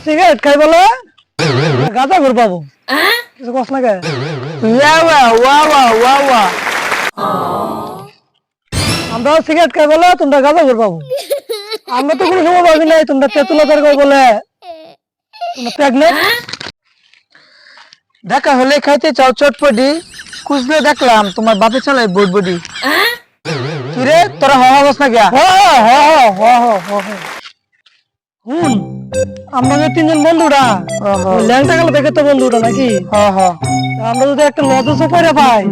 Cigarette খাই বলে গাঁজা ঘুর পাবো কিছু কষ্ট না গায়ে আমরা সিগারেট খাই বলে তোমরা গাঁজা ঘুর পাবো আমরা তো কোনো সময় ভাবি নাই তোমরা তেঁতুলা তরকারি বলে তোমরা প্রেগনেন্ট দেখা হলে খাইতে চাও চটপটি খুঁজলে দেখলাম তোমার বাপে চালায় বটবটি কি রে তোরা হওয়া বস না গিয়া হুন আমরা যে তিনজন বন্ধুরা ল্যাংটা গেল দেখে তো বন্ধুটা নাকি আমরা যদি একটা লজেসও করে পাই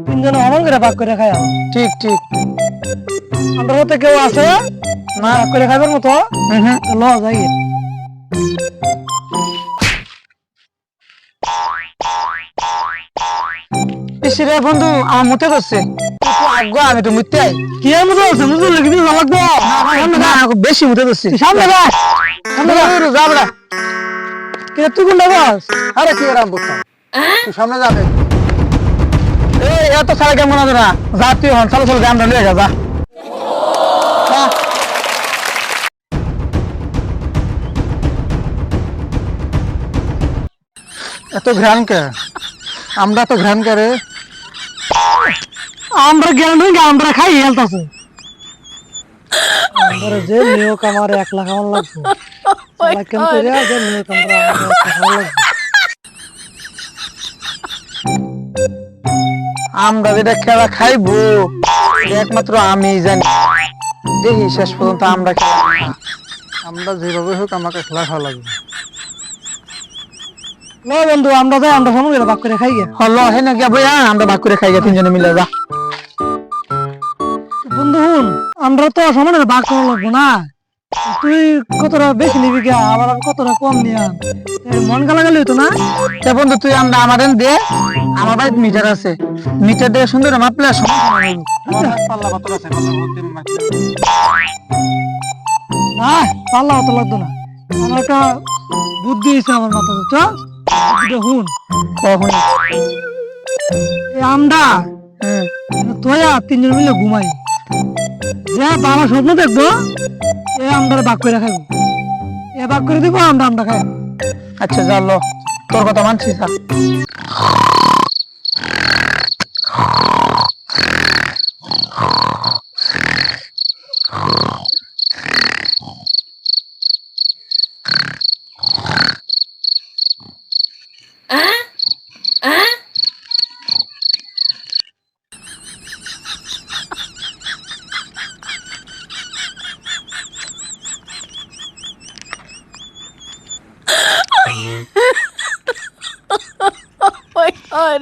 তিনজন হরণ করে ভাগ করে খাই ঠিক ঠিক আমরা মতো কেউ আছে না করে খাইবার মতো লজ আই রে বন্ধু আমার মতে করছে আগে আমি তো মুতে আই কি আর মতো আছে বুঝলো লাগবে লাগবে না বেশি মুতে করছে সামনে যা যাবড়া কে তুই কোনটা বাস আরে কি রাম বলতাম তুই সামনে যাবে এই এত সারা কেমন আছে না যা তুই হন চলো চলো গান লয়ে যা এত ঘ্রাণ কে আমরা তো ঘ্রাণ করে আমরা জ্ঞান আমরা খাই হেলথ আছে আমরা যে নিয়োগ আমার 1 লাখ আমার লাগবে সালা কেন করে যে নিয়োগ আমরা 1 লাখ লাগবে আমরা যেটা খেলা খাইবো একমাত্র আমি জানি দেখি শেষ পর্যন্ত আমরা আমরা যেভাবে হোক আমাকে খেলা খাওয়া লাগবে না বন্ধু আমরা যাই আমরা সামনে ভাগ করে খাই গে হলো হে না গিয়া বইয়া আমরা ভাগ করে খাই গে তিনজনে মিলে যা বন্ধু হুন আমরা তো সমানে ভাগ করা লাগবো না তুই কতটা বেশি নিবি কে আবার কতটা কম নিয়া মন গালাগালি হইতো না তা বন্ধু তুই আমরা আমাদের দে আমার বাড়ি মিটার আছে মিটার দিয়ে সুন্দর মাপলে পাল্লা কত আছে না পাল্লা অত লাগতো না আমার একটা বুদ্ধি হয়েছে আমার মাথা তো হুন কখন এই আমরা তোয়া তিনজন মিলে ঘুমাই যে বাবা স্বপ্ন দেখবো এ আমরা ভাগ করে খাইবো এ ভাগ করে দিব আমরা আমরা খাই আচ্ছা যা লো তোর কথা মানছি sir my god.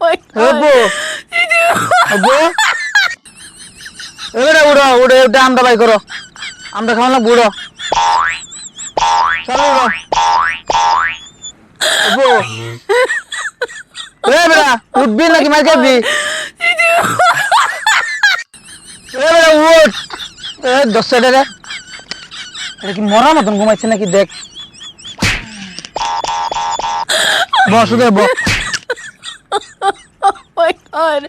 my god. এবারে উড়ো উড়ে উঠে আমরা বাই করো আমরা খাওয়া না বুড়ো চলো উড়ো উঠবি নাকি মার খাবি উঠ 10 টাকা এটা কি মরা মতন ঘুমাইছে নাকি দেখ বস দে বস my god.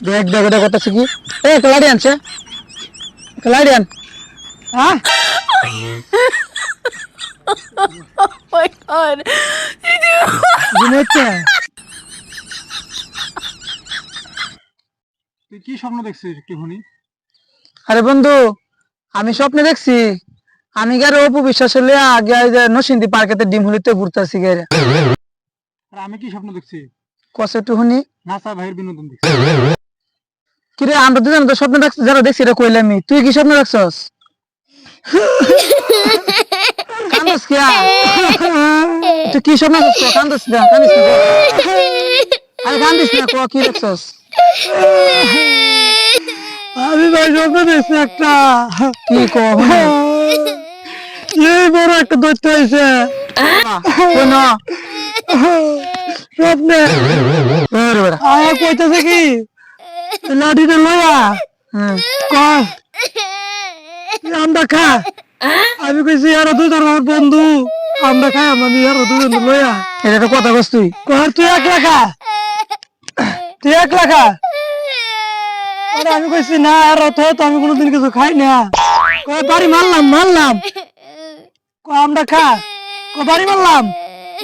দেখ দেখ এটা কত কি এ কলাড়ি আনছে কলাড়ি আন হ্যাঁ my god. ঘুমাচ্ছে তুই কি স্বপ্ন দেখছিস একটু শুনি আরে বন্ধু আমি স্বপ্নে দেখছি আমি গারে অপু বিশ্বাস হলে আগে নসিন্দি পার্কেতে ডিম হলিতে ঘুরতেছি গারে আর আমি কি স্বপ্ন দেখছি কসে একটু শুনি নাসা ভাইয়ের বিনোদন দেখছি কিরে আমরা দুজন তো স্বপ্ন দেখছি যারা দেখছি এটা কইলামি তুই কি স্বপ্ন দেখছস কান্দস কি তুই কি স্বপ্ন দেখছস কান্দস না কান্দিস না আরে কান্দিস না কো কি দেখছস আমি ভাই স্বপ্ন দেখছি একটা কি কো এই বড় একটা দৈত্য হয়েছে কোন স্বপ্নে আয়া কইতেছে কি লাঠিটা লয়া তুই আমটা খা আমি কইছি আর তুই তোর আমার বন্ধু আমটা খাই আমি আর তুই বন্ধু লইয়া এটা তো কথা কস তুই কর তুই একলা খা তুই একলা খা আরে আমি কইছি না আর তো আমি কোনোদিন কিছু খাই না কয় বাড়ি মারলাম কয় আমটা খা কয় বাড়ি মারলাম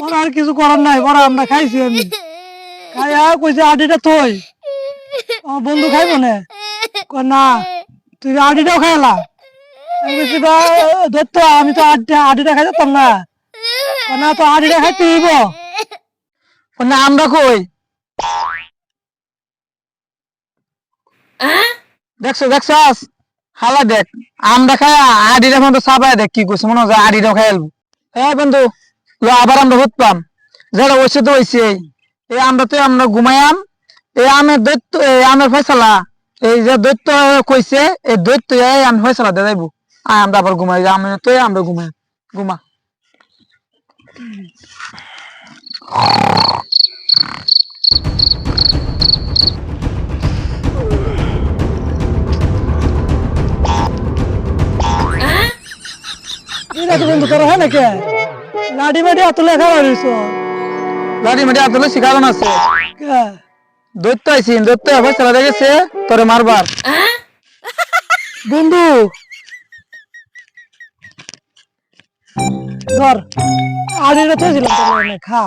ওর আর কিছু করার নাই বড় আমরা খাইছি আমি খাই আর কইছে আডিটা থই আমার বন্ধু খাইবো না কয় না তুই আডিটাও খাইলা আমি কইছি দত্ত আমি তো আডিটা খাই যেতাম না কয় না তো আডিটা খাইতে হইব না আমরা কই দেখছস হালা দেখ আমরা খাই আডিটা মতো সাবাই দেখ কি করছে মনে হয় আডিটাও খাই আলবো হ্যাঁ বন্ধু লো আবার আমরা হুতপাম যেটা হয়েছে তো হয়েছে এই আমরা ঘুমাইয়াম এই আমের দৈত্য এই আমের ফয়সালা এই যে দৈত্য কইছে এই দৈত্য আমি ফয়সালা দিয়ে যাইবো আমরা আবার ঘুমাই আমি তো আমরা ঘুমাই ঘুমা এটা তো বন্ধু তোর হয় না কে লাডি মাডি এত লেখা রইছ লাড়ি মাটি আতলে শিকারণ আছে কে দৈত্য আইছি দৈত্য ফয়সালা দিয়ে গেছে তোরে মারবার বন্ধু ধর আড়িটা তো ছিলাম তোর এনে, খা